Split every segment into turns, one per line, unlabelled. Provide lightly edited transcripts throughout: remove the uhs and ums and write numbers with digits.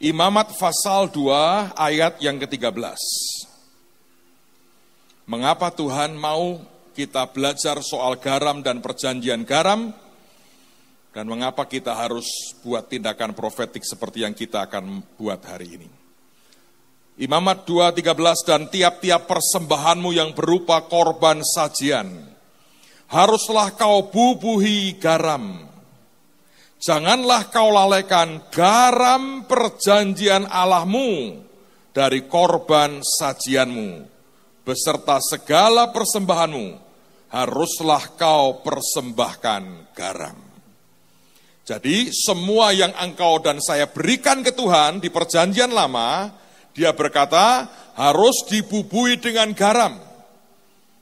Imamat pasal 2 ayat yang ke-13. Mengapa Tuhan mau kita belajar soal garam dan perjanjian garam? Dan mengapa kita harus buat tindakan profetik seperti yang kita akan buat hari ini? Imamat 2:13, dan tiap-tiap persembahanmu yang berupa korban sajian, haruslah kau bubuhi garam. Janganlah kau lalaikan garam perjanjian Allahmu dari korban sajianmu, beserta segala persembahanmu, haruslah kau persembahkan garam. Jadi semua yang engkau dan saya berikan ke Tuhan di perjanjian lama, dia berkata harus dibubuhi dengan garam.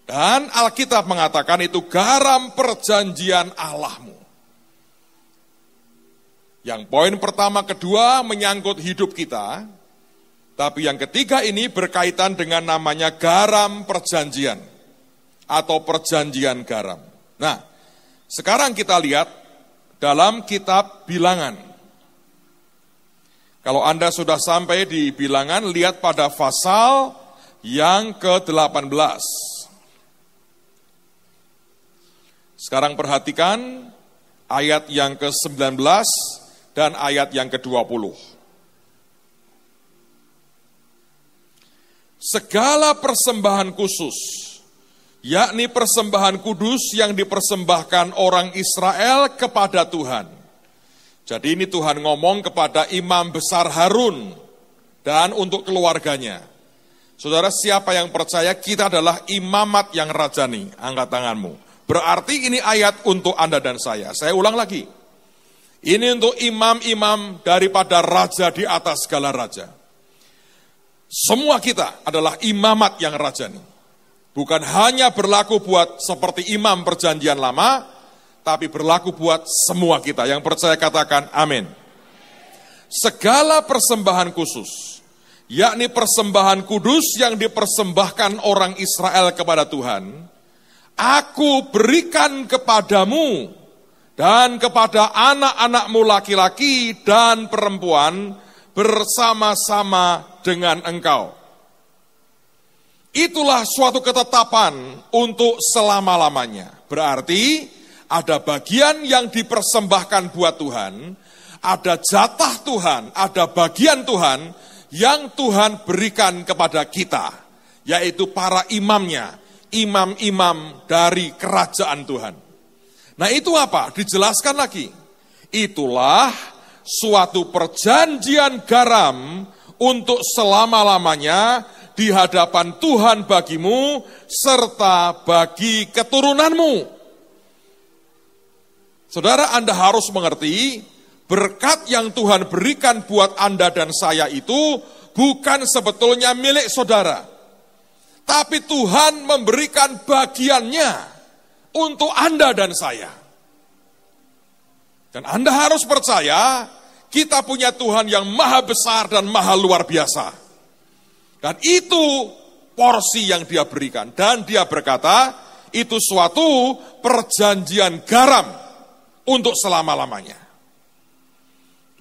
Dan Alkitab mengatakan itu garam perjanjian Allahmu. Yang poin pertama, kedua menyangkut hidup kita, tapi yang ketiga ini berkaitan dengan namanya garam perjanjian atau perjanjian garam. Nah, sekarang kita lihat dalam kitab Bilangan. Kalau Anda sudah sampai di Bilangan, lihat pada pasal yang ke-18. Sekarang perhatikan ayat yang ke-19 dan ayat yang ke-20. Segala persembahan khusus, yakni persembahan kudus yang dipersembahkan orang Israel kepada Tuhan. Jadi ini Tuhan ngomong kepada imam besar Harun dan untuk keluarganya. Saudara, siapa yang percaya kita adalah imamat yang rajani? Angkat tanganmu. Berarti ini ayat untuk Anda dan saya. Saya ulang lagi. Ini untuk imam-imam daripada raja di atas segala raja. Semua kita adalah imamat yang rajani. Bukan hanya berlaku buat seperti imam perjanjian lama, tapi berlaku buat semua kita. Yang percaya katakan amin. Segala persembahan khusus, yakni persembahan kudus yang dipersembahkan orang Israel kepada Tuhan, aku berikan kepadamu dan kepada anak-anakmu laki-laki dan perempuan bersama-sama dengan engkau. Itulah suatu ketetapan untuk selama-lamanya. Berarti ada bagian yang dipersembahkan buat Tuhan, ada jatah Tuhan, ada bagian Tuhan yang Tuhan berikan kepada kita, yaitu para imamnya, imam-imam dari kerajaan Tuhan. Nah itu apa? Dijelaskan lagi. Itulah suatu perjanjian garam untuk selama-lamanya di hadapan Tuhan bagimu serta bagi keturunanmu. Saudara, Anda harus mengerti, berkat yang Tuhan berikan buat Anda dan saya itu bukan sebetulnya milik saudara. Tapi Tuhan memberikan bagiannya untuk Anda dan saya. Dan Anda harus percaya, kita punya Tuhan yang maha besar dan maha luar biasa. Dan itu porsi yang dia berikan. Dan dia berkata, itu suatu perjanjian garam untuk selama-lamanya.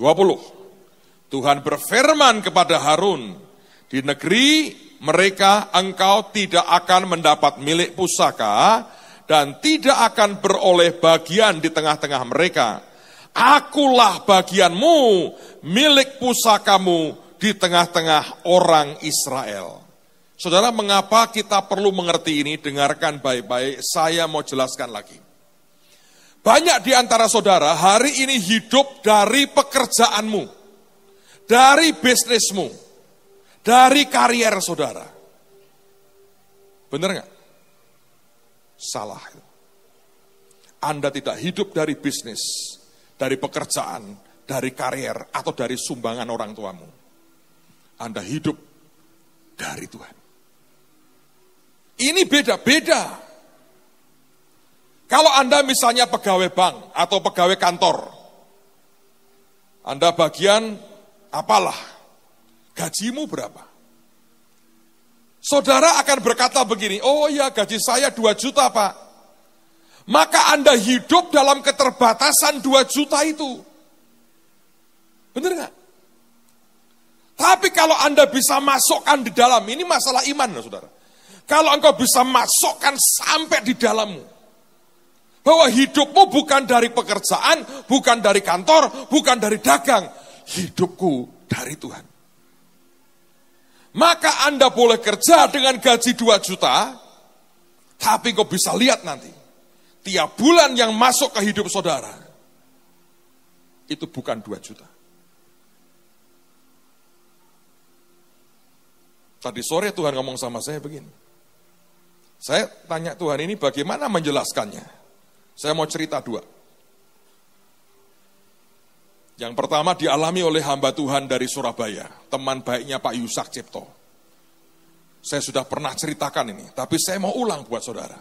20. Tuhan berfirman kepada Harun, di negeri mereka engkau tidak akan mendapat milik pusaka, dan tidak akan beroleh bagian di tengah-tengah mereka. Akulah bagianmu, milik pusakamu di tengah-tengah orang Israel. Saudara, mengapa kita perlu mengerti ini? Dengarkan baik-baik, saya mau jelaskan lagi. Banyak di antara saudara hari ini hidup dari pekerjaanmu, dari bisnismu, dari karier saudara. Benar nggak? Salah. Anda tidak hidup dari bisnis, dari pekerjaan, dari karier, atau dari sumbangan orang tuamu. Anda hidup dari Tuhan. Ini beda-beda. Kalau Anda misalnya pegawai bank atau pegawai kantor, Anda bagian apalah, gajimu berapa? Saudara akan berkata begini, oh ya gaji saya 2 juta Pak. Maka Anda hidup dalam keterbatasan 2 juta itu. Benar nggak? Tapi kalau Anda bisa masukkan di dalam, ini masalah iman, saudara. Kalau engkau bisa masukkan sampai di dalammu, bahwa hidupmu bukan dari pekerjaan, bukan dari kantor, bukan dari dagang, hidupku dari Tuhan. Maka Anda boleh kerja dengan gaji 2 juta, tapi kau bisa lihat nanti, tiap bulan yang masuk ke hidup saudara, itu bukan 2 juta. Tadi sore Tuhan ngomong sama saya begini. Saya tanya Tuhan, ini bagaimana menjelaskannya? Saya mau cerita 2. Yang pertama dialami oleh hamba Tuhan dari Surabaya, teman baiknya Pak Yusak Cipto. Saya sudah pernah ceritakan ini, tapi saya mau ulang buat saudara.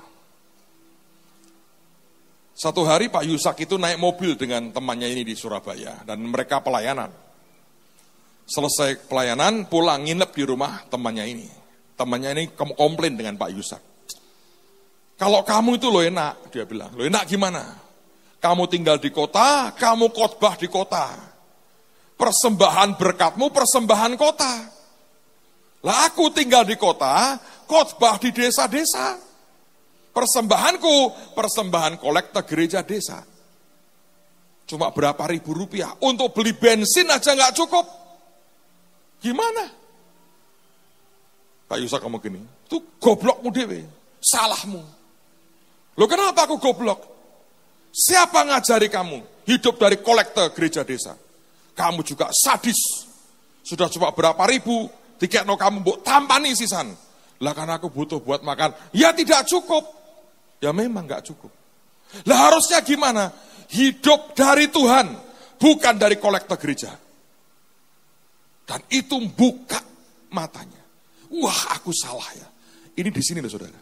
Satu hari Pak Yusak itu naik mobil dengan temannya ini di Surabaya, dan mereka pelayanan. Selesai pelayanan, pulang nginep di rumah temannya ini. Temannya ini komplain dengan Pak Yusak. Kalau kamu itu lo enak, dia bilang. Lo enak gimana? Kamu tinggal di kota, kamu khotbah di kota. Persembahan berkatmu, persembahan kota. Lah aku tinggal di kota, khotbah di desa-desa. Persembahanku, persembahan kolekte gereja desa. Cuma berapa ribu rupiah, untuk beli bensin aja gak cukup. Gimana? Pak Yusak ngomong gini, itu goblokmu dewe, salahmu. Loh kenapa aku goblok? Siapa ngajari kamu hidup dari kolekte gereja desa? Kamu juga sadis. Sudah cuma berapa ribu, dikekno kamu mbok tampani sisan. Lah karena aku butuh buat makan, ya tidak cukup. Ya memang gak cukup. Lah harusnya gimana? Hidup dari Tuhan, bukan dari kolekte gereja. Dan itu buka matanya. Wah, aku salah ya. Ini di sini loh saudara.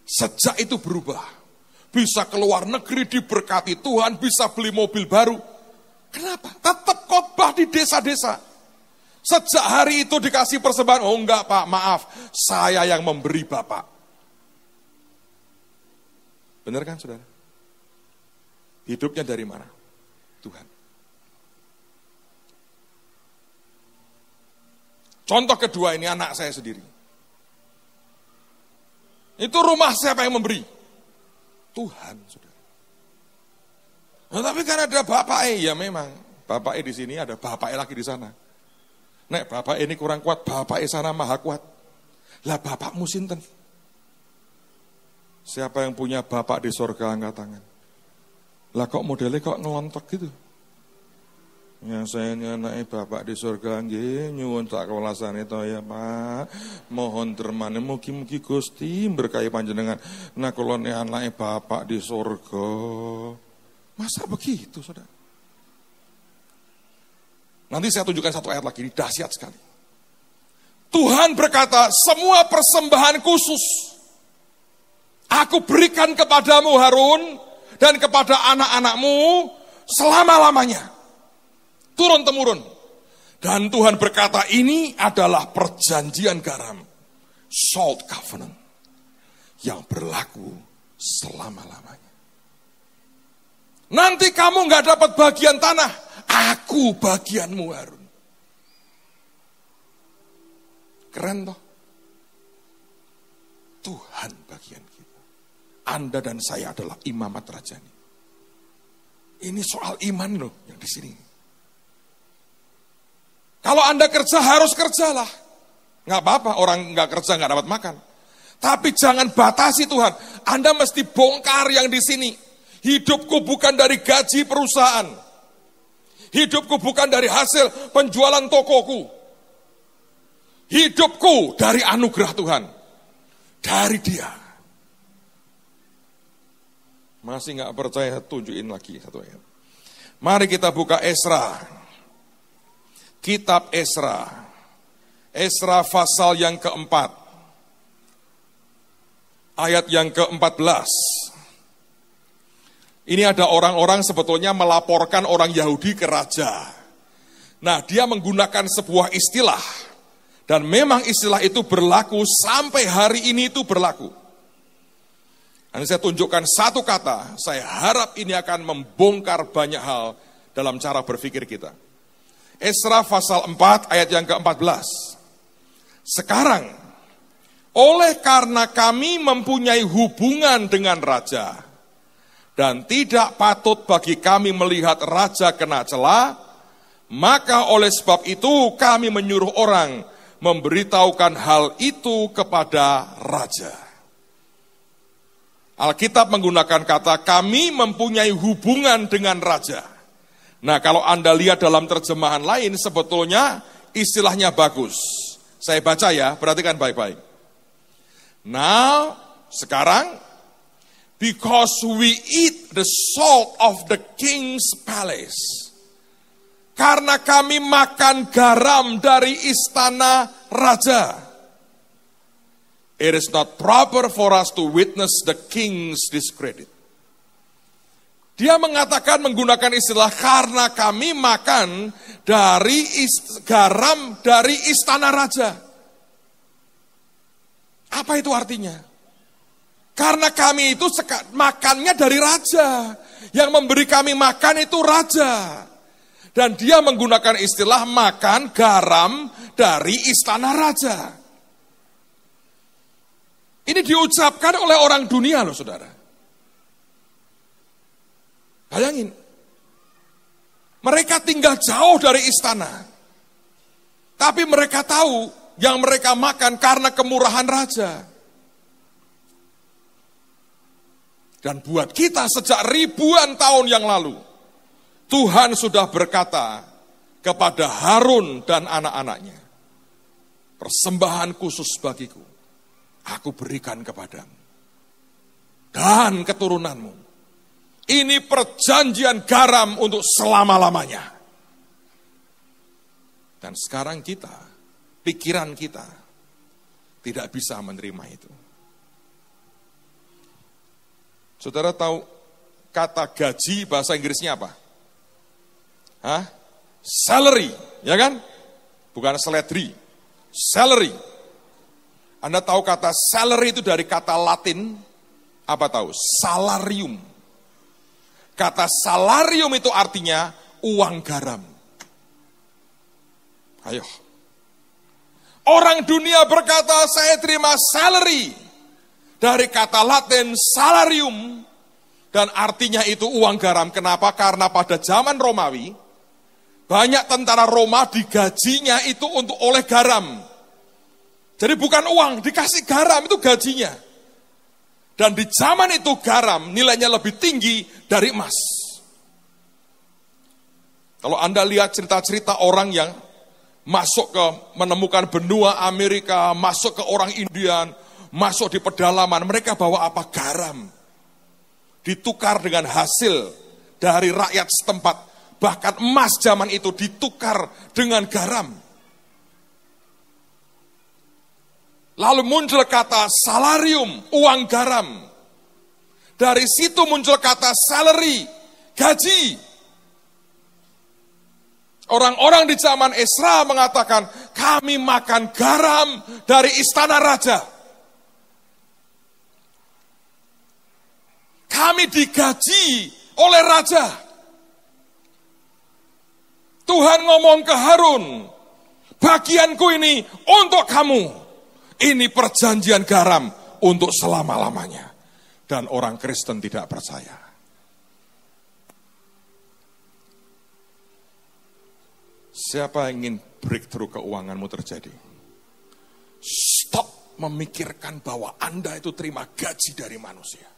Sejak itu berubah. Bisa keluar negeri diberkati Tuhan, bisa beli mobil baru. Kenapa? Tetap khotbah di desa-desa. Sejak hari itu dikasih persembahan, oh enggak Pak, maaf, saya yang memberi Bapak. Benar kan saudara? Hidupnya dari mana? Tuhan. Contoh kedua ini anak saya sendiri. Itu rumah siapa yang memberi? Tuhan, saudara. Nah, tapi kan ada bapak ya memang. Bapak di sini ada bapak lagi di sana. Nek bapak ini kurang kuat, bapak sana maha kuat. Lah bapakmu sinten? Siapa yang punya bapak di surga angkat tangan? Lah kok modelnya kok ngelontok gitu? Ya saya nyanai bapak di surga nggih nyuwun tak kewelasan itu ya Pak. Mohon dermane mugi-mugi Gusti berkahi panjenengan. Nah kula anake bapak di surga. Masa begitu saudara? Nanti saya tunjukkan satu ayat lagi, ini dahsyat sekali. Tuhan berkata, semua persembahan khusus aku berikan kepadamu Harun dan kepada anak-anakmu selama-lamanya. Turun-temurun. Dan Tuhan berkata, ini adalah perjanjian garam. Salt covenant. Yang berlaku selama-lamanya. Nanti kamu gak dapat bagian tanah. Aku bagianmu Harun. Keren toh? Tuhan bagian kita. Anda dan saya adalah imamat rajani. Ini soal iman loh yang di sini. Kalau Anda kerja harus kerjalah. Nggak apa-apa, orang nggak kerja nggak dapat makan. Tapi jangan batasi Tuhan. Anda mesti bongkar yang di sini. Hidupku bukan dari gaji perusahaan. Hidupku bukan dari hasil penjualan tokoku. Hidupku dari anugerah Tuhan. Dari Dia. Masih nggak percaya, tunjukin lagi satu ayat. Mari kita buka Esra. Kitab Esra. Esra pasal yang keempat. Ayat yang ke-14. Ini ada orang-orang sebetulnya melaporkan orang Yahudi ke raja. Nah, dia menggunakan sebuah istilah. Dan memang istilah itu berlaku sampai hari ini itu berlaku. Nanti saya tunjukkan satu kata, saya harap ini akan membongkar banyak hal dalam cara berpikir kita. Esra pasal 4 ayat yang ke-14. Sekarang, oleh karena kami mempunyai hubungan dengan raja, dan tidak patut bagi kami melihat raja kena cela, maka oleh sebab itu kami menyuruh orang memberitahukan hal itu kepada raja. Alkitab menggunakan kata kami mempunyai hubungan dengan raja. Nah, kalau Anda lihat dalam terjemahan lain, sebetulnya istilahnya bagus. Saya baca ya, perhatikan baik-baik. Now, sekarang, because we eat the salt of the king's palace. Karena kami makan garam dari istana raja. It is not proper for us to witness the king's discredit. Dia mengatakan menggunakan istilah karena kami makan dari garam dari istana raja. Apa itu artinya? Karena kami itu makannya dari raja. Yang memberi kami makan itu raja. Dan dia menggunakan istilah makan garam dari istana raja. Ini diucapkan oleh orang dunia loh saudara. Bayangin, mereka tinggal jauh dari istana, tapi mereka tahu yang mereka makan karena kemurahan raja. Dan buat kita sejak ribuan tahun yang lalu, Tuhan sudah berkata kepada Harun dan anak-anaknya, persembahan khusus bagiku, aku berikan kepadamu dan keturunanmu. Ini perjanjian garam untuk selama-lamanya. Dan sekarang kita, pikiran kita, tidak bisa menerima itu. Saudara tahu kata gaji bahasa Inggrisnya apa? Hah? Salary, ya kan? Bukan salary, salary. Anda tahu kata salary itu dari kata Latin, apa tahu? Salarium. Kata salarium itu artinya uang garam. Ayo. Orang dunia berkata saya terima salary. Dari kata Latin salarium. Dan artinya itu uang garam. Kenapa? Karena pada zaman Romawi, banyak tentara Roma digajinya itu untuk oleh garam. Jadi bukan uang, dikasih garam itu gajinya. Dan di zaman itu garam nilainya lebih tinggi dari emas. Kalau Anda lihat cerita-cerita orang yang masuk ke menemukan benua Amerika, masuk ke orang Indian, masuk di pedalaman, mereka bawa apa? Garam. Ditukar dengan hasil dari rakyat setempat. Bahkan emas zaman itu ditukar dengan garam. Lalu muncul kata salarium, uang garam. Dari situ muncul kata salary, gaji. Orang-orang di zaman Esra mengatakan, kami makan garam dari istana raja. Kami digaji oleh raja. Tuhan ngomong ke Harun, bagianku ini untuk kamu. Ini perjanjian garam untuk selama-lamanya. Dan orang Kristen tidak percaya. Siapa yang ingin breakthrough keuanganmu terjadi? Stop memikirkan bahwa Anda itu terima gaji dari manusia.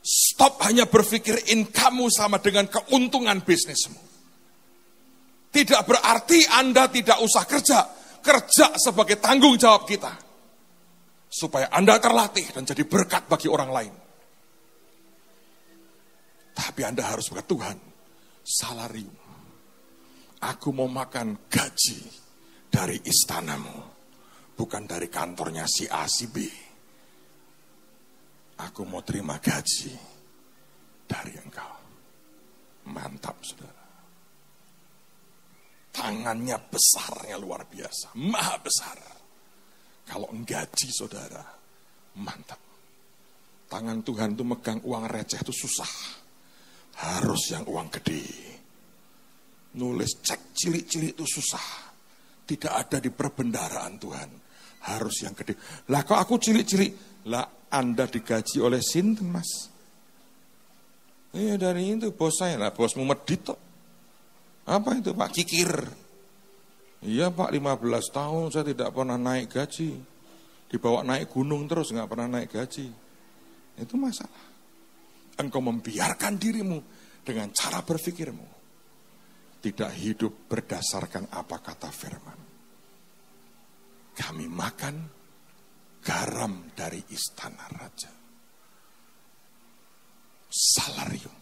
Stop hanya berpikir income-mu sama dengan keuntungan bisnismu. Tidak berarti Anda tidak usah kerja. Kerja sebagai tanggung jawab kita. Supaya Anda terlatih dan jadi berkat bagi orang lain. Tapi Anda harus berkata, Tuhan, salarium. Aku mau makan gaji dari istanamu. Bukan dari kantornya si A, si B. Aku mau terima gaji dari engkau. Mantap, saudara. Tangannya besarnya luar biasa, maha besar. Kalau gaji saudara, mantap. Tangan Tuhan itu megang uang receh itu susah. Harus yang uang gede. Nulis cek cilik-cilik itu susah. Tidak ada di perbendaharaan Tuhan. Harus yang gede. Lah kok aku cilik-cilik? Lah Anda digaji oleh sinten, Mas? Iya dari itu bos saya. Lah bosmu medit toh. Apa itu Pak? Kikir. Iya Pak, 15 tahun saya tidak pernah naik gaji. Dibawa naik gunung terus nggak pernah naik gaji. Itu masalah. Engkau membiarkan dirimu dengan cara berpikirmu. Tidak hidup berdasarkan apa kata firman. Kami makan garam dari istana raja. Salarium.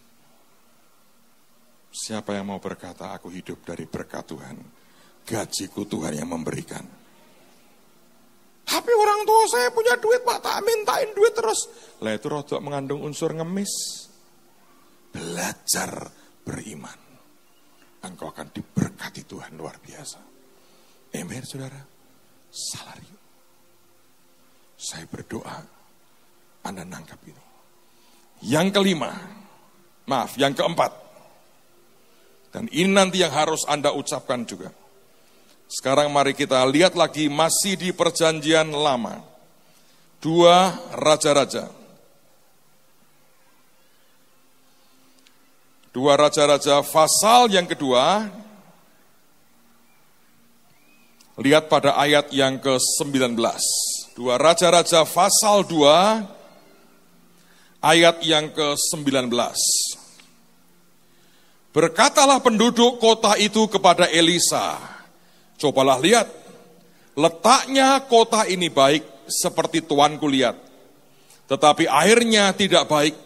Siapa yang mau berkata aku hidup dari berkat Tuhan? Gajiku Tuhan yang memberikan. Tapi orang tua saya punya duit Pak, tak mintain duit terus. Lah itu rodok mengandung unsur ngemis. Belajar beriman. Engkau akan diberkati Tuhan luar biasa. Amin saudara. Salarium. Saya berdoa Anda nangkap ini. Yang kelima. Maaf, yang keempat. Dan ini nanti yang harus Anda ucapkan juga. Sekarang mari kita lihat lagi masih di perjanjian lama. 2 Raja-Raja. 2 Raja-Raja pasal yang kedua, lihat pada ayat yang ke-19. 2 Raja-Raja pasal 2, ayat yang ke-19. Berkatalah penduduk kota itu kepada Elisa, cobalah lihat, letaknya kota ini baik seperti tuanku lihat, tetapi airnya tidak baik.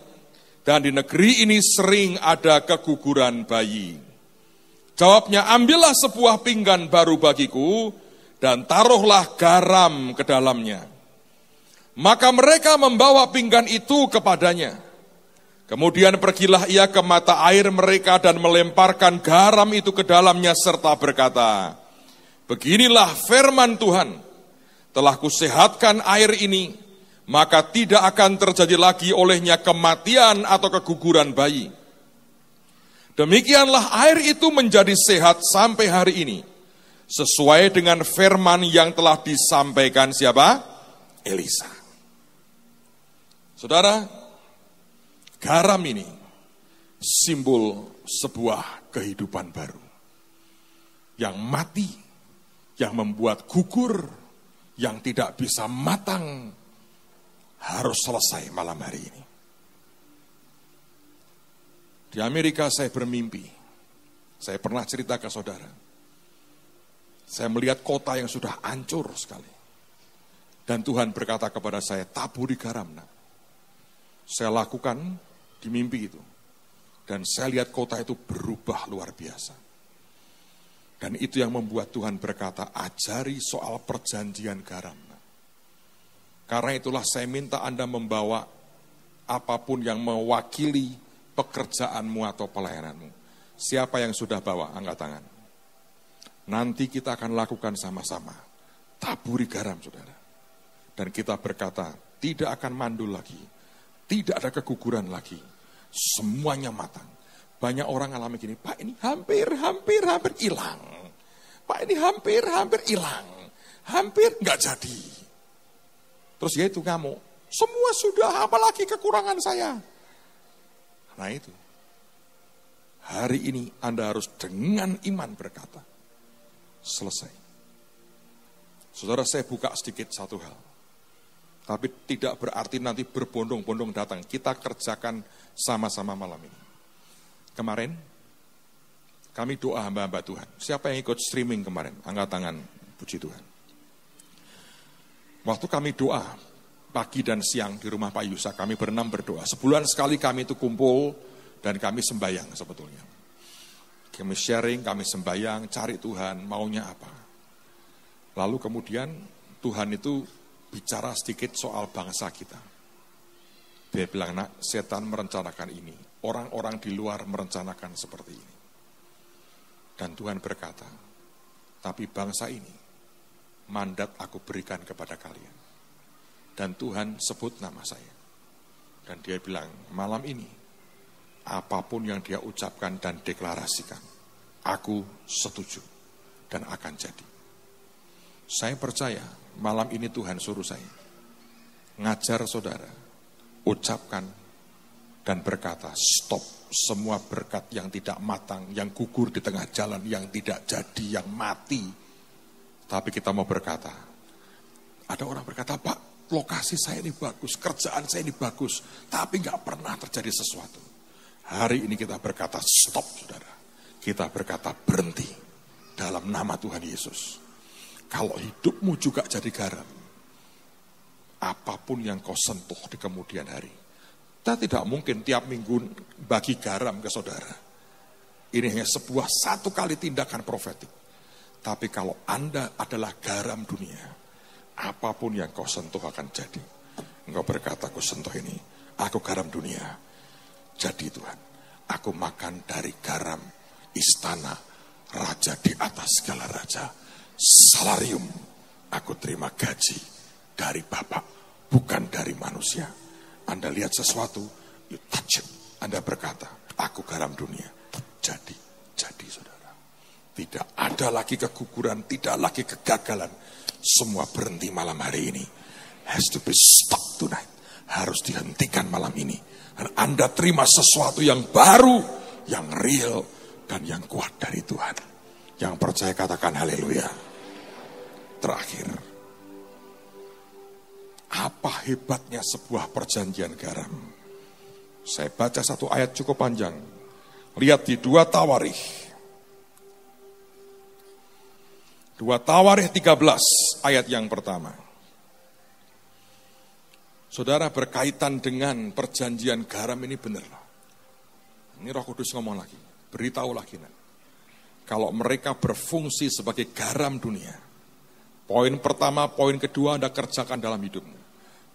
Dan di negeri ini sering ada keguguran bayi. Jawabnya, ambillah sebuah pinggan baru bagiku, dan taruhlah garam ke dalamnya. Maka mereka membawa pinggan itu kepadanya. Kemudian pergilah ia ke mata air mereka dan melemparkan garam itu ke dalamnya serta berkata, beginilah firman Tuhan, telah kusehatkan air ini, maka tidak akan terjadi lagi olehnya kematian atau keguguran bayi. Demikianlah air itu menjadi sehat sampai hari ini, sesuai dengan firman yang telah disampaikan siapa? Elisa. Saudara, garam ini simbol sebuah kehidupan baru. Yang mati, yang membuat gugur, yang tidak bisa matang, harus selesai malam hari ini. Di Amerika saya bermimpi. Saya pernah cerita ke saudara. Saya melihat kota yang sudah hancur sekali. Dan Tuhan berkata kepada saya, taburi garam. Nak. Saya lakukan di mimpi itu. Dan saya lihat kota itu berubah luar biasa. Dan itu yang membuat Tuhan berkata, ajari soal perjanjian garam. Karena itulah saya minta Anda membawa apapun yang mewakili pekerjaanmu atau pelayananmu. Siapa yang sudah bawa? Angkat tangan. Nanti kita akan lakukan sama-sama. Taburi garam, saudara. Dan kita berkata, tidak akan mandul lagi. Tidak ada keguguran lagi. Semuanya matang. Banyak orang alami gini, Pak ini hampir hilang. Pak ini hampir hilang. Hampir nggak jadi. Terus ya itu kamu, semua sudah, apalagi kekurangan saya. Nah itu, hari ini Anda harus dengan iman berkata, selesai. Saudara, saya buka sedikit satu hal. Tapi tidak berarti nanti berbondong-bondong datang. Kita kerjakan sama-sama malam ini. Kemarin, kami doa hamba-hamba Tuhan. Siapa yang ikut streaming kemarin? Angkat tangan, puji Tuhan. Waktu kami doa, pagi dan siang di rumah Pak Yusa, kami berenam berdoa. Sebulan sekali kami itu kumpul dan kami sembahyang sebetulnya. Kami sharing, kami sembahyang, cari Tuhan, maunya apa. Lalu kemudian Tuhan itu bicara sedikit soal bangsa kita. Dia bilang, nak, setan merencanakan ini. Orang-orang di luar merencanakan seperti ini. Dan Tuhan berkata, tapi bangsa ini, mandat aku berikan kepada kalian. Dan Tuhan sebut nama saya. Dan dia bilang, malam ini, apapun yang dia ucapkan dan deklarasikan, Aku setuju dan akan jadi. Saya percaya malam ini Tuhan suruh saya ngajar saudara, ucapkan dan berkata, stop semua berkat yang tidak matang, yang gugur di tengah jalan, yang tidak jadi, yang mati. Tapi kita mau berkata, ada orang berkata, Pak, lokasi saya ini bagus, kerjaan saya ini bagus, tapi gak pernah terjadi sesuatu. Hari ini kita berkata, stop saudara. Kita berkata, berhenti dalam nama Tuhan Yesus. Kalau hidupmu juga jadi garam, apapun yang kau sentuh di kemudian hari, kita tidak mungkin tiap minggu bagi garam ke saudara. Ini hanya sebuah satu kali tindakan profetik. Tapi kalau Anda adalah garam dunia, apapun yang kau sentuh akan jadi. Engkau berkata, aku sentuh ini, aku garam dunia. Jadi Tuhan, aku makan dari garam istana raja di atas segala raja. Salarium, aku terima gaji dari Bapa, bukan dari manusia. Anda lihat sesuatu, you touch it. Anda berkata, aku garam dunia. Jadi saudara. Tidak ada lagi keguguran, tidak lagi kegagalan. Semua berhenti malam hari ini. Has to be stopped tonight. Harus dihentikan malam ini. Dan Anda terima sesuatu yang baru, yang real, dan yang kuat dari Tuhan. Yang percaya katakan haleluya. Terakhir, apa hebatnya sebuah perjanjian garam? Saya baca satu ayat cukup panjang. Lihat di 2 Tawarikh. 2 Tawarikh 13 ayat yang pertama. Saudara, berkaitan dengan perjanjian garam ini benar. Ini Roh Kudus ngomong lagi. Beritahu lagi. Kalau mereka berfungsi sebagai garam dunia, poin pertama, poin kedua Anda kerjakan dalam hidupmu.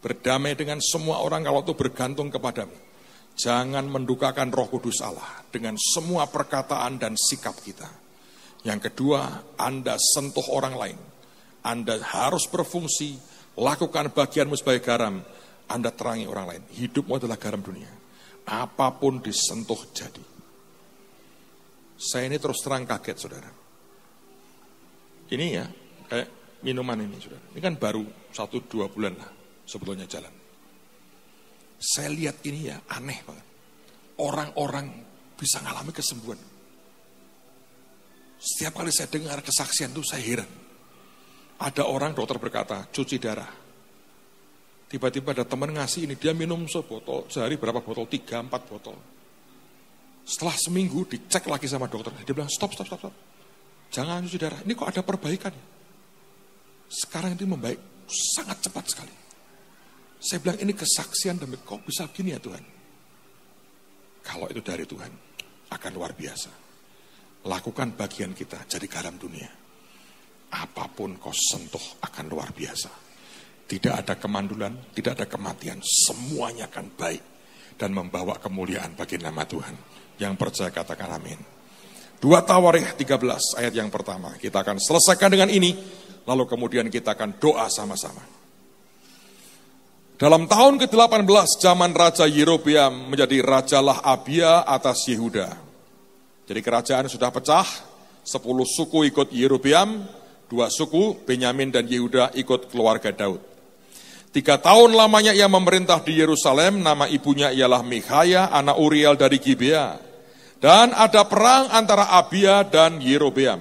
Berdamai dengan semua orang kalau itu bergantung kepadamu. Jangan mendukakan Roh Kudus Allah dengan semua perkataan dan sikap kita. Yang kedua, Anda sentuh orang lain. Anda harus berfungsi, lakukan bagianmu sebagai garam. Anda terangi orang lain. Hidupmu adalah garam dunia. Apapun disentuh jadi. Saya ini terus terang kaget, saudara. Ini ya, kayak minuman ini, saudara. Ini kan baru 1-2 bulan lah sebetulnya jalan. Saya lihat ini ya aneh banget. Orang-orang bisa ngalami kesembuhan. Setiap kali saya dengar kesaksian itu saya heran. Ada orang dokter berkata, cuci darah. Tiba-tiba ada teman ngasih ini, dia minum sebotol, sehari berapa botol, 3-4 botol. Setelah seminggu dicek lagi sama dokter, dia bilang stop. Jangan cuci darah, ini kok ada perbaikan. Sekarang ini membaik, sangat cepat sekali. Saya bilang ini kesaksian demi kok bisa begini ya Tuhan. Kalau itu dari Tuhan, akan luar biasa. Lakukan bagian kita, jadi garam dunia. Apapun kau sentuh akan luar biasa. Tidak ada kemandulan, tidak ada kematian. Semuanya akan baik dan membawa kemuliaan bagi nama Tuhan. Yang percaya katakan amin. 2 Tawarikh 13 ayat yang pertama. Kita akan selesaikan dengan ini. Lalu kemudian kita akan doa sama-sama. Dalam tahun ke-18 zaman Raja Yerobeam menjadi rajalah Abia atas Yehuda. Jadi kerajaan sudah pecah. 10 suku ikut Yerobeam. 2 suku Benyamin dan Yehuda ikut keluarga Daud. 3 tahun lamanya ia memerintah di Yerusalem. Nama ibunya ialah Mikhaya, anak Uriel dari Gibea. Dan ada perang antara Abia dan Yerobeam.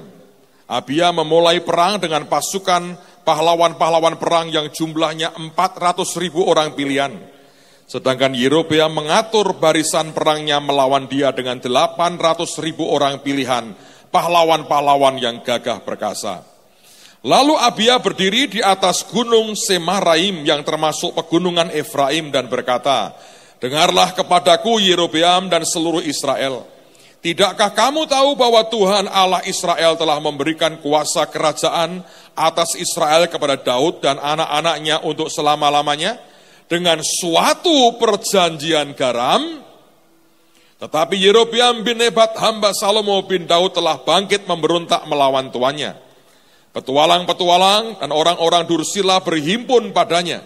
Abia memulai perang dengan pasukan pahlawan-pahlawan perang yang jumlahnya 400.000 orang pilihan. Sedangkan Yerobeam mengatur barisan perangnya melawan dia dengan 800.000 orang pilihan, pahlawan-pahlawan yang gagah perkasa. Lalu Abia berdiri di atas gunung Semaraim yang termasuk pegunungan Efraim dan berkata, dengarlah kepadaku Yerobeam dan seluruh Israel. Tidakkah kamu tahu bahwa Tuhan Allah Israel telah memberikan kuasa kerajaan atas Israel kepada Daud dan anak-anaknya untuk selama-lamanya dengan suatu perjanjian garam? Tetapi Yerobeam bin Nebat hamba Salomo bin Daud telah bangkit memberontak melawan tuannya. Petualang-petualang dan orang-orang Dursila berhimpun padanya.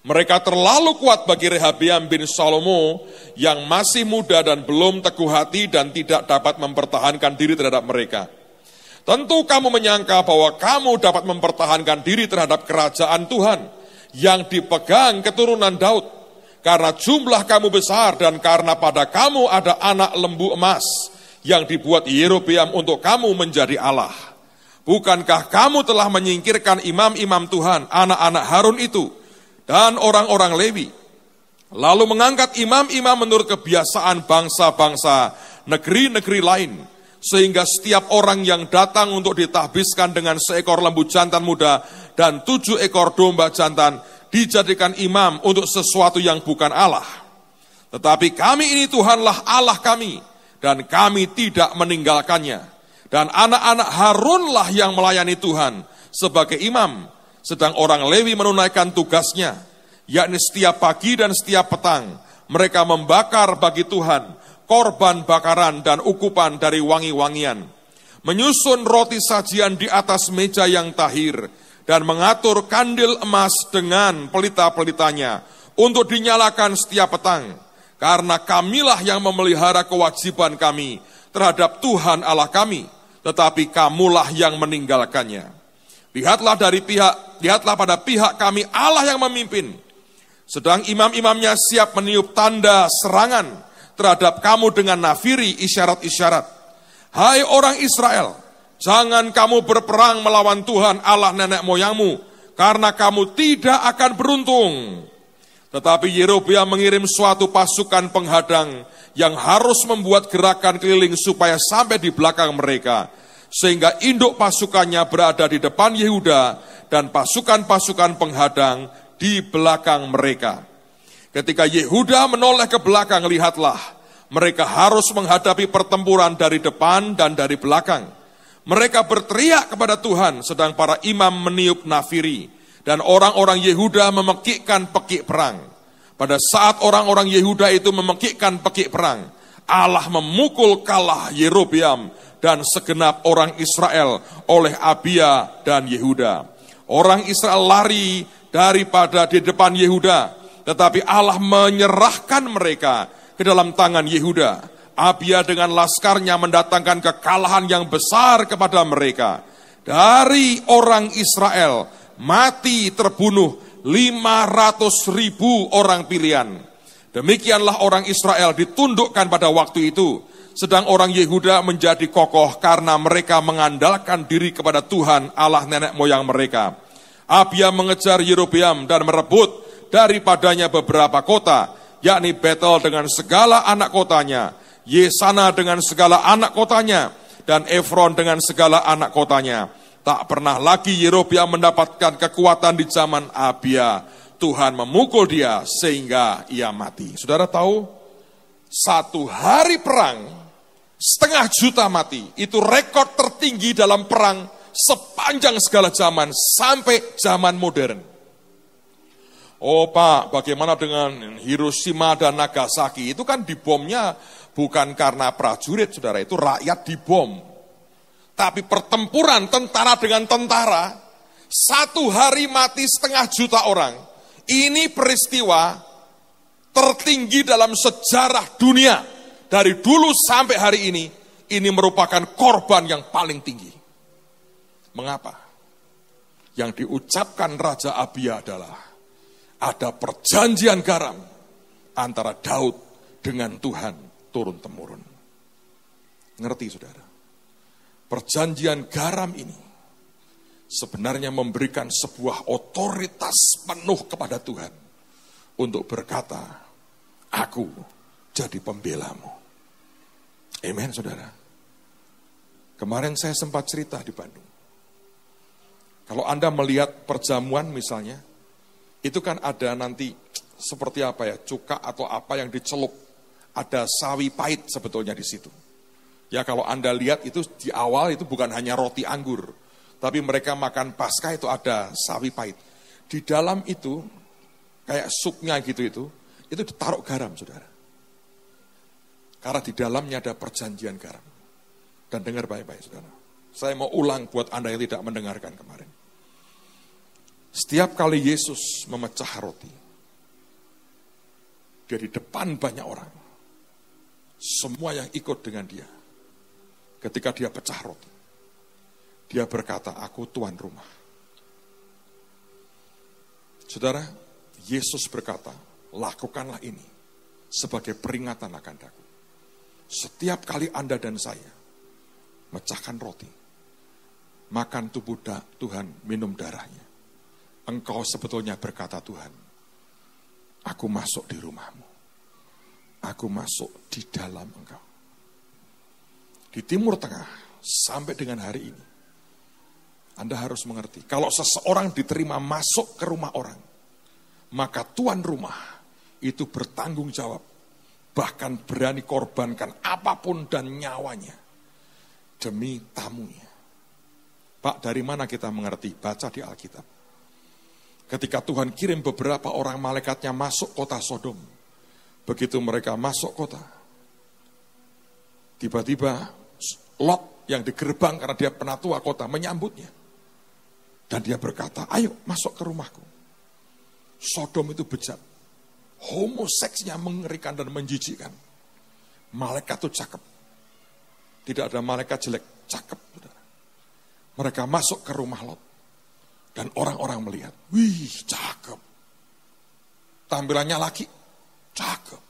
Mereka terlalu kuat bagi Rehabeam bin Salomo yang masih muda dan belum teguh hati dan tidak dapat mempertahankan diri terhadap mereka. Tentu kamu menyangka bahwa kamu dapat mempertahankan diri terhadap kerajaan Tuhan yang dipegang keturunan Daud. Karena jumlah kamu besar dan karena pada kamu ada anak lembu emas yang dibuat Yerobeam untuk kamu menjadi Allah. Bukankah kamu telah menyingkirkan imam-imam Tuhan, anak-anak Harun itu, dan orang-orang Lewi, lalu mengangkat imam-imam menurut kebiasaan bangsa-bangsa negeri-negeri lain, sehingga setiap orang yang datang untuk ditahbiskan dengan seekor lembu jantan muda dan 7 ekor domba jantan, dijadikan imam untuk sesuatu yang bukan Allah. Tetapi kami ini Tuhanlah Allah kami, dan kami tidak meninggalkannya. Dan anak-anak Harunlah yang melayani Tuhan sebagai imam, sedang orang Lewi menunaikan tugasnya, yakni setiap pagi dan setiap petang mereka membakar bagi Tuhan korban bakaran dan ukupan dari wangi-wangian, menyusun roti sajian di atas meja yang tahir, dan mengatur kandil emas dengan pelita-pelitanya untuk dinyalakan setiap petang, karena kamilah yang memelihara kewajiban kami terhadap Tuhan Allah kami, tetapi kamulah yang meninggalkannya. Lihatlah pada pihak kami Allah yang memimpin, sedang imam-imamnya siap meniup tanda serangan terhadap kamu dengan nafiri isyarat-isyarat. Hai orang Israel, jangan kamu berperang melawan Tuhan Allah nenek moyangmu, karena kamu tidak akan beruntung. Tetapi Yerobeam mengirim suatu pasukan penghadang yang harus membuat gerakan keliling supaya sampai di belakang mereka, sehingga induk pasukannya berada di depan Yehuda dan pasukan-pasukan penghadang di belakang mereka. Ketika Yehuda menoleh ke belakang, lihatlah, mereka harus menghadapi pertempuran dari depan dan dari belakang. Mereka berteriak kepada Tuhan, sedang para imam meniup nafiri, dan orang-orang Yehuda memekikkan pekik perang. Pada saat orang-orang Yehuda itu memekikkan pekik perang, Allah memukul kalah Yerobeam dan segenap orang Israel oleh Abia dan Yehuda. Orang Israel lari daripada di depan Yehuda, tetapi Allah menyerahkan mereka ke dalam tangan Yehuda. Abia dengan laskarnya mendatangkan kekalahan yang besar kepada mereka. Dari orang Israel mati terbunuh 500.000 orang pilihan. Demikianlah orang Israel ditundukkan pada waktu itu, sedang orang Yehuda menjadi kokoh karena mereka mengandalkan diri kepada Tuhan Allah nenek moyang mereka. Abia mengejar Yerobeam dan merebut daripadanya beberapa kota, yakni Betel dengan segala anak kotanya, Yesana dengan segala anak kotanya, dan Efron dengan segala anak kotanya. Tak pernah lagi Yerobeam mendapatkan kekuatan di zaman Abia. Tuhan memukul dia sehingga ia mati. Saudara tahu, 1 hari perang, 500.000 mati. Itu rekor tertinggi dalam perang sepanjang segala zaman sampai zaman modern. Oh Pak, bagaimana dengan Hiroshima dan Nagasaki? Itu kan dibomnya bukan karena prajurit, saudara, itu rakyat dibom. Tapi pertempuran tentara dengan tentara, 1 hari mati 500.000 orang. Ini peristiwa tertinggi dalam sejarah dunia. Dari dulu sampai hari ini merupakan korban yang paling tinggi. Mengapa? Yang diucapkan Raja Abia adalah ada perjanjian garam antara Daud dengan Tuhan turun-temurun. Ngerti saudara? Perjanjian garam ini sebenarnya memberikan sebuah otoritas penuh kepada Tuhan untuk berkata, aku jadi pembelamu. Amen saudara. Kemarin saya sempat cerita di Bandung. Kalau Anda melihat perjamuan misalnya, itu kan ada nanti seperti apa ya, cuka atau apa yang dicelup. Ada sawi pahit sebetulnya di situ. Ya kalau Anda lihat itu di awal itu bukan hanya roti anggur, tapi mereka makan Paskah itu ada sawi pahit. Di dalam itu, kayak supnya gitu itu ditaruh garam saudara. Karena di dalamnya ada perjanjian garam. Dan dengar baik-baik saudara. Saya mau ulang buat Anda yang tidak mendengarkan kemarin. Setiap kali Yesus memecah roti, Dia di depan banyak orang. Semua yang ikut dengan dia. Ketika dia pecah roti, dia berkata, aku tuan rumah. Saudara, Yesus berkata, lakukanlah ini sebagai peringatan akan aku. Setiap kali Anda dan saya mecahkan roti, makan tubuh Tuhan, minum darahnya, engkau sebetulnya berkata, Tuhan, aku masuk di rumahmu. Aku masuk di dalam engkau. Di Timur Tengah, sampai dengan hari ini, Anda harus mengerti, kalau seseorang diterima masuk ke rumah orang, maka tuan rumah itu bertanggung jawab, bahkan berani korbankan apapun dan nyawanya, demi tamunya. Pak, dari mana kita mengerti? Baca di Alkitab. Ketika Tuhan kirim beberapa orang malaikatnya masuk kota Sodom, begitu mereka masuk kota, tiba-tiba Lot yang di gerbang karena dia penatua kota menyambutnya. Dan dia berkata, ayo masuk ke rumahku. Sodom itu bejat. Homoseksnya mengerikan dan menjijikkan. Malaikat itu cakep. Tidak ada malaikat jelek, cakep. Mereka masuk ke rumah Lot. Dan orang-orang melihat, wih cakep. Tampilannya laki, cakep.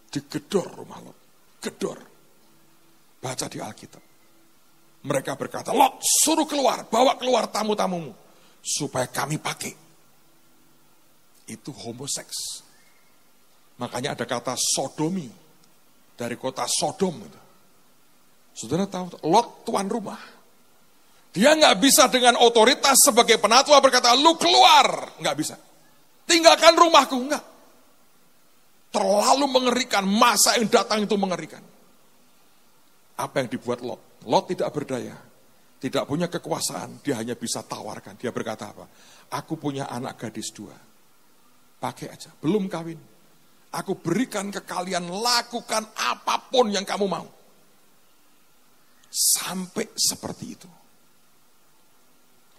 Digedor rumah Lot. Gedor. Baca di Alkitab. Mereka berkata, Lot suruh keluar, bawa keluar tamu-tamumu. Supaya kami pakai. Itu homoseks. Makanya ada kata sodomi. Dari kota Sodom. Saudara tahu, Lot tuan rumah. Dia nggak bisa dengan otoritas sebagai penatua berkata, lu keluar. Nggak bisa. Tinggalkan rumahku, enggak. Terlalu mengerikan, masa yang datang itu mengerikan. Apa yang dibuat Lot? Lot tidak berdaya, tidak punya kekuasaan, dia hanya bisa tawarkan. Dia berkata apa? Aku punya anak gadis 2, pakai aja, belum kawin. Aku berikan ke kalian, lakukan apapun yang kamu mau. Sampai seperti itu.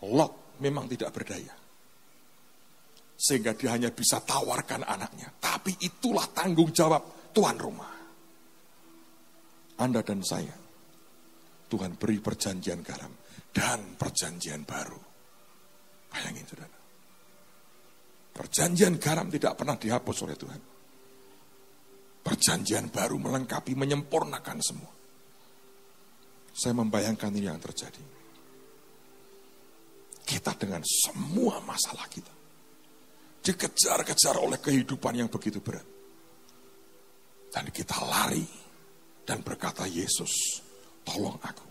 Lot memang tidak berdaya. Sehingga dia hanya bisa tawarkan anaknya. Tapi itulah tanggung jawab tuan rumah. Anda dan saya, Tuhan beri perjanjian garam dan perjanjian baru. Bayangin saudara. Perjanjian garam tidak pernah dihapus oleh Tuhan. Perjanjian baru melengkapi, menyempurnakan semua. Saya membayangkan ini yang terjadi. Kita dengan semua masalah kita dikejar-kejar oleh kehidupan yang begitu berat. Dan kita lari dan berkata, Yesus, tolong aku.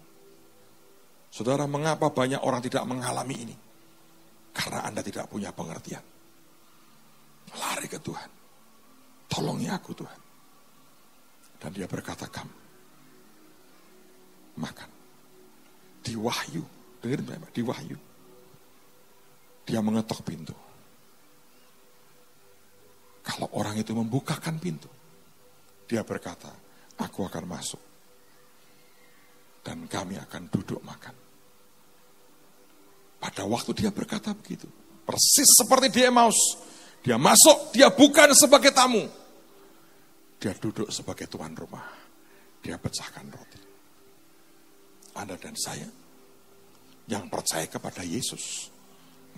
Saudara, mengapa banyak orang tidak mengalami ini? Karena Anda tidak punya pengertian. Lari ke Tuhan. Tolongi aku Tuhan. Dan dia berkata, makan. Di Wahyu, dengerin Bapak, di Wahyu. Dia mengetok pintu. Kalau orang itu membukakan pintu, dia berkata, aku akan masuk. Dan kami akan duduk makan. Pada waktu dia berkata begitu, persis seperti di Emmaus, dia masuk, dia bukan sebagai tamu. Dia duduk sebagai tuan rumah. Dia pecahkan roti. Anda dan saya yang percaya kepada Yesus,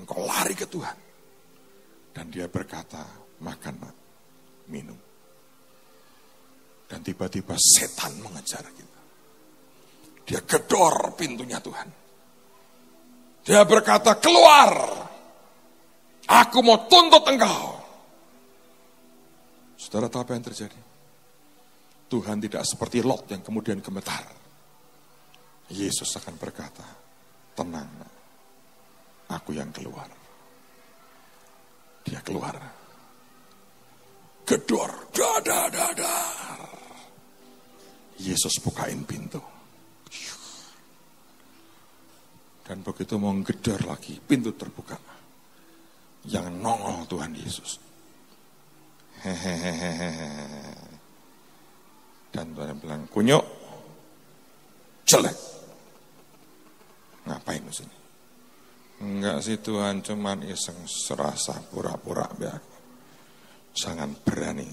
engkau lari ke Tuhan. Dan dia berkata, makan, minum. Dan tiba-tiba setan mengejar kita. Dia gedor pintunya Tuhan. Dia berkata, keluar. Aku mau tuntut engkau. Saudara tahu apa yang terjadi? Tuhan tidak seperti Lot yang kemudian gemetar. Yesus akan berkata, tenang, aku yang keluar. Dia keluar. Gedor, dadar. Yesus bukain pintu. Dan begitu mau gedor lagi, pintu terbuka. Yang nongol Tuhan Yesus. Hehehe. Dan Tuhan bilang, kunyuk, jelek. Ngapain di sini? Enggak sih Tuhan, cuman iseng serasa pura-pura. Jangan berani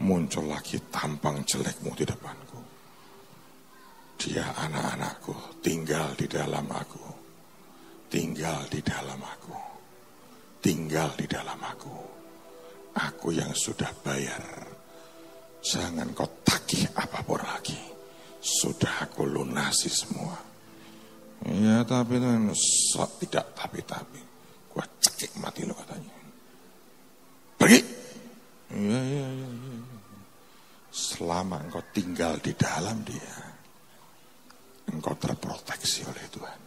muncul lagi tampang jelekmu di depanku. Dia anak-anakku, tinggal di dalam aku. Tinggal di dalam aku. Tinggal di dalam aku. Aku yang sudah bayar. Jangan kau tagih apapun lagi. Sudah aku lunasi semua. Ya tapi tidak tapi. Gua cekik mati lo katanya. Pergi. Ya. Selama engkau tinggal di dalam dia, engkau terproteksi oleh Tuhan.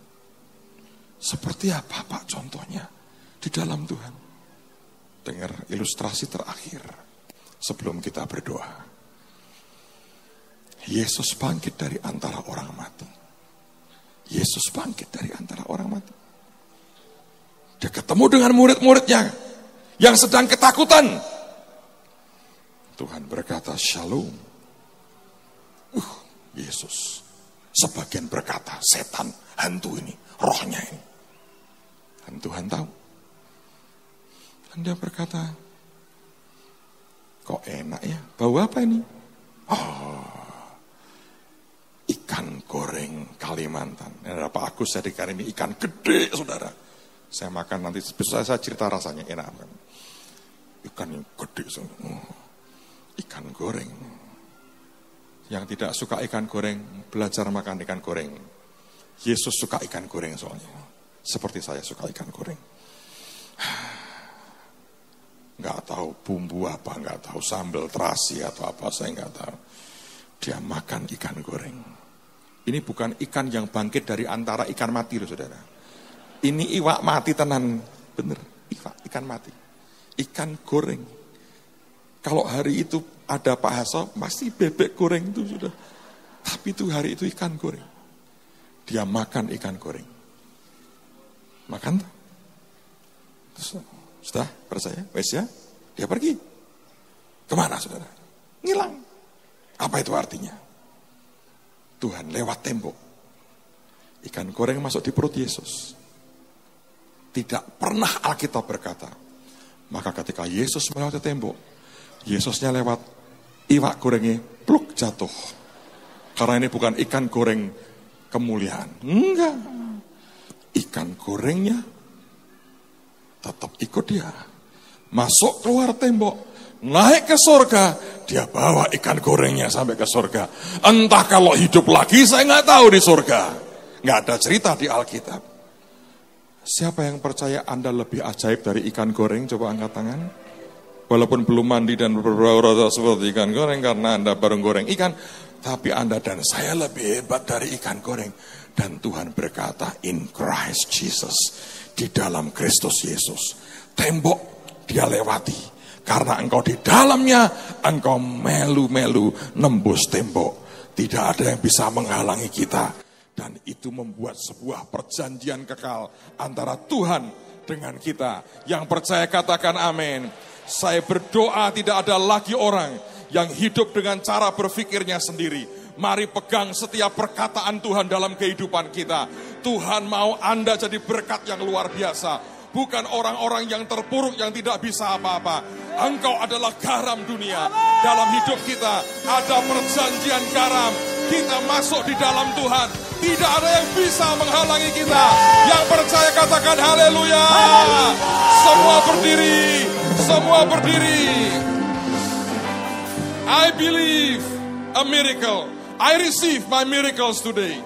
Seperti apa Pak contohnya di dalam Tuhan? Dengar ilustrasi terakhir sebelum kita berdoa. Yesus bangkit dari antara orang mati. Yesus bangkit dari antara orang mati. Dia ketemu dengan murid-muridnya yang sedang ketakutan. Tuhan berkata, Shalom. Yesus. Sebagian berkata, setan, hantu ini, rohnya ini. Dan Tuhan tahu. Dan dia berkata, kok enak ya, bau apa ini? Ikan goreng Kalimantan. Pak Agus saya dikarimi ikan gede, saudara. Saya makan nanti, bisa saya cerita rasanya enak. Ikan yang gede, ikan goreng. Yang tidak suka ikan goreng, belajar makan ikan goreng. Yesus suka ikan goreng soalnya. Seperti saya suka ikan goreng. Nggak tahu bumbu apa, nggak tahu sambal terasi atau apa, saya nggak tahu. Dia makan ikan goreng. Ini bukan ikan yang bangkit dari antara ikan mati loh saudara. Ini iwak mati tenan, bener, ikan mati. Ikan goreng. Kalau hari itu ada Pak Hasso, masih bebek goreng itu sudah. Tapi itu hari itu ikan goreng. Dia makan ikan goreng. Makan tuh. Sudah percaya? Wes ya? Dia pergi. Kemana saudara? Ngilang. Apa itu artinya? Tuhan lewat tembok. Ikan goreng masuk di perut Yesus. Tidak pernah Alkitab berkata. Maka ketika Yesus melewati tembok, Yesusnya lewat, iwak gorengnya pluk jatuh. Karena ini bukan ikan goreng kemuliaan. Enggak. Ikan gorengnya tetap ikut dia. Masuk keluar tembok, naik ke surga, dia bawa ikan gorengnya sampai ke surga. Entah kalau hidup lagi, saya nggak tahu di surga. Nggak ada cerita di Alkitab. Siapa yang percaya Anda lebih ajaib dari ikan goreng? Coba angkat tangan. Walaupun belum mandi dan berbau rasa seperti ikan goreng karena Anda baru goreng ikan, tapi Anda dan saya lebih hebat dari ikan goreng. Dan Tuhan berkata, in Christ Jesus, di dalam Kristus Yesus, tembok dia lewati. Karena engkau di dalamnya, engkau melu-melu nembus tembok. Tidak ada yang bisa menghalangi kita. Dan itu membuat sebuah perjanjian kekal antara Tuhan dengan kita. Yang percaya katakan amin. Saya berdoa tidak ada lagi orang yang hidup dengan cara berpikirnya sendiri. Mari pegang setiap perkataan Tuhan dalam kehidupan kita. Tuhan mau Anda jadi berkat yang luar biasa. Bukan orang-orang yang terpuruk yang tidak bisa apa-apa. Engkau adalah garam dunia. Dalam hidup kita ada perjanjian garam. Kita masuk di dalam Tuhan. Tidak ada yang bisa menghalangi kita. Yang percaya katakan haleluya. Semua berdiri. Semua berdiri. I believe a miracle. I receive my miracles today.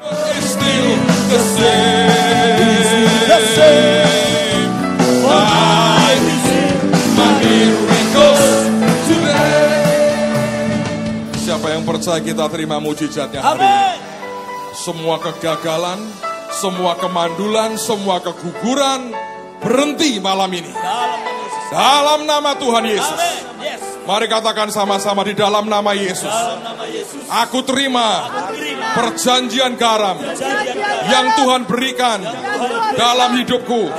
It's still the same. I receive my miracles today. Siapa yang percaya kita terima mujizatnya hari ini? Semua kegagalan, semua kemandulan, semua keguguran berhenti malam ini. Dalam nama Tuhan Yesus. Mari katakan sama-sama di dalam nama Yesus. Aku terima perjanjian garam yang Tuhan berikan dalam hidupku.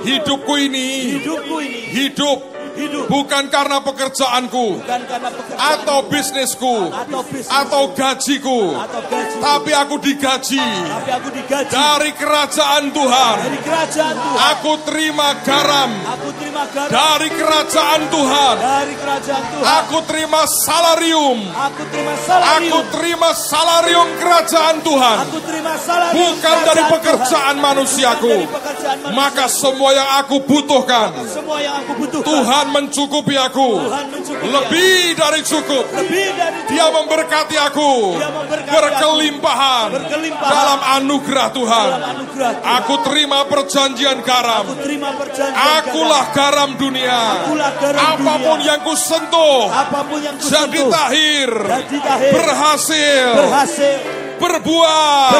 Hidupku ini hidup bukan karena pekerjaanku atau bisnisku atau gajiku, tapi aku digaji dari kerajaan Tuhan. Aku terima garam
terima garam
dari kerajaan Tuhan.
dari kerajaan Tuhan.
Aku terima salarium.
Aku terima salarium.
Aku terima salarium kerajaan Tuhan.
Aku terima salarium
Bukan dari
kerajaan
pekerjaan
Tuhan.
manusiaku.
Bukan dari pekerjaan manusia.
Maka semua yang aku butuhkan,
Semua yang aku butuhkan,
Tuhan mencukupi aku.
Tuhan mencukupi
Lebih dari cukup.
lebih dari
Dia memberkati aku.
Dia memberkati
Berkelimpahan
Berkelimpahan.
dalam anugerah Tuhan.
dalam anugerah Tuhan.
Aku terima perjanjian garam.
Aku terima perjanjian
Akulah garam dunia.
Akulah garam
Apapun
dunia.
yang kusentuh,
Apapun yang
jadi
kusentuh
tahir,
jadi tahir,
berhasil,
berhasil
berbuah,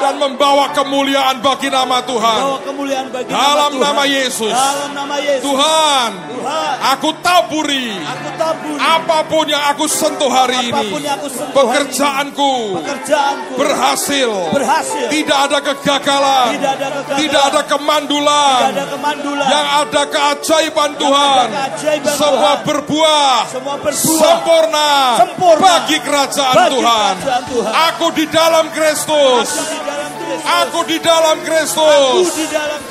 dan membawa kemuliaan bagi nama Tuhan.
bawa kemuliaan bagi
Dalam
Tuhan.
nama Yesus.
Dalam nama Yesus.
Tuhan,
Tuhan,
aku taburi
aku taburi
apapun yang aku sentuh hari
apapun
ini.
yang aku sentuh
Pekerjaanku
pekerjaanku
berhasil.
berhasil.
Tidak ada kegagalan.
Tidak ada kegagalan.
Tidak ada kemandulan.
Tidak ada kemandulan.
Yang ada keajaiban Tuhan.
keajaiban
Semua
Tuhan.
berbuah.
Semua berbuah.
Sempurna.
Sempurna.
Bagi kerajaan
Bagi
Tuhan.
kerajaan Tuhan.
Aku di dalam Kristus.
Aku di dalam Kristus.
Aku di dalam Kristus.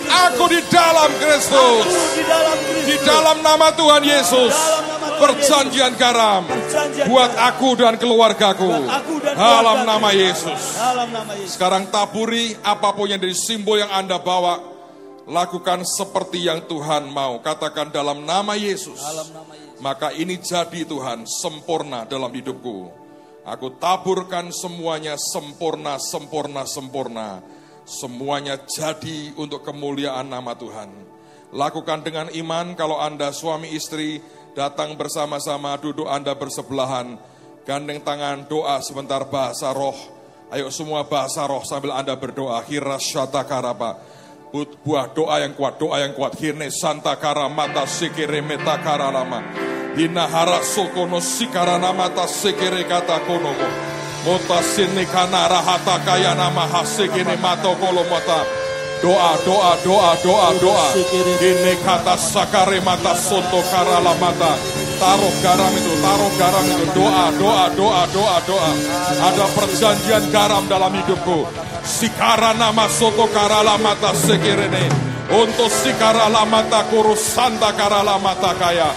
Aku di dalam Kristus.
Di dalam nama Tuhan Yesus.
Dalam nama Tuhan
Perjanjian garam.
Perjanjian
Buat
garam.
aku dan keluargaku.
Buat aku dan
Dalam
keluargaku.
nama Yesus.
Dalam nama Yesus.
Sekarang taburi apapun yang dari simbol yang Anda bawa. Lakukan seperti yang Tuhan mau. Katakan dalam nama Yesus.
Dalam nama Yesus.
Maka ini jadi Tuhan sempurna dalam hidupku. Aku taburkan semuanya sempurna, sempurna, sempurna. Semuanya jadi untuk kemuliaan nama Tuhan. Lakukan dengan iman. Kalau Anda suami istri datang bersama-sama, duduk Anda bersebelahan. Gandeng tangan, doa sebentar bahasa roh. Ayo semua bahasa roh sambil Anda berdoa. Hirasyata karaba. Buah doa yang kuat. Hirne santa karamata sikire meta karalama. Hinahara sokono sikarana mata sikire kata konomo. Mota sini kanara hata kaya nama hasikine mato kolomota. Doa. Ini kata sakare mata sonto karala mata. Taruh garam itu. Doa. Ada perjanjian garam dalam hidupku. Sikarana masoko karala mata sekirene. Untuk sikarala mata kurus santa karala mata kaya.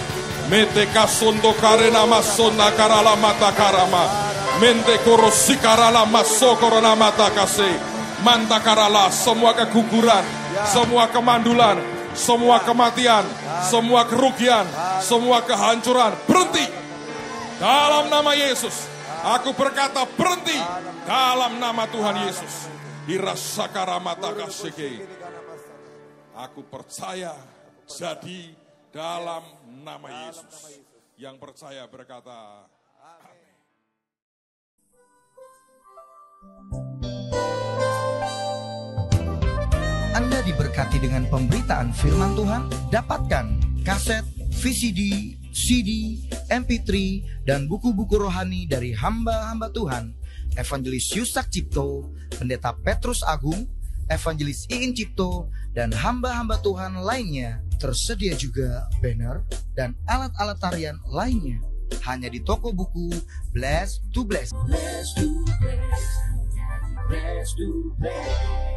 Meteka sondo karena masona karala mata karama. Mente kurus sikarala masokorona mata kasih. Manta karala semua keguguran, semua kemandulan, semua kematian, semua kerugian, semua kehancuran berhenti. Dalam nama Yesus, aku berkata berhenti. Dalam nama Tuhan Yesus. Hirasakara mata kasih. Aku percaya jadi dalam nama Yesus. Yang percaya berkata amin.
Anda diberkati dengan pemberitaan firman Tuhan. Dapatkan kaset, VCD, CD, MP3, dan buku-buku rohani dari hamba-hamba Tuhan. Evangelis Yusak Cipto, Pendeta Petrus Agung, Evangelis Iin Cipto, dan hamba-hamba Tuhan lainnya. Tersedia juga banner dan alat-alat tarian lainnya. Hanya di toko buku Bless to Bless. Bless to Bless. Bless to Bless.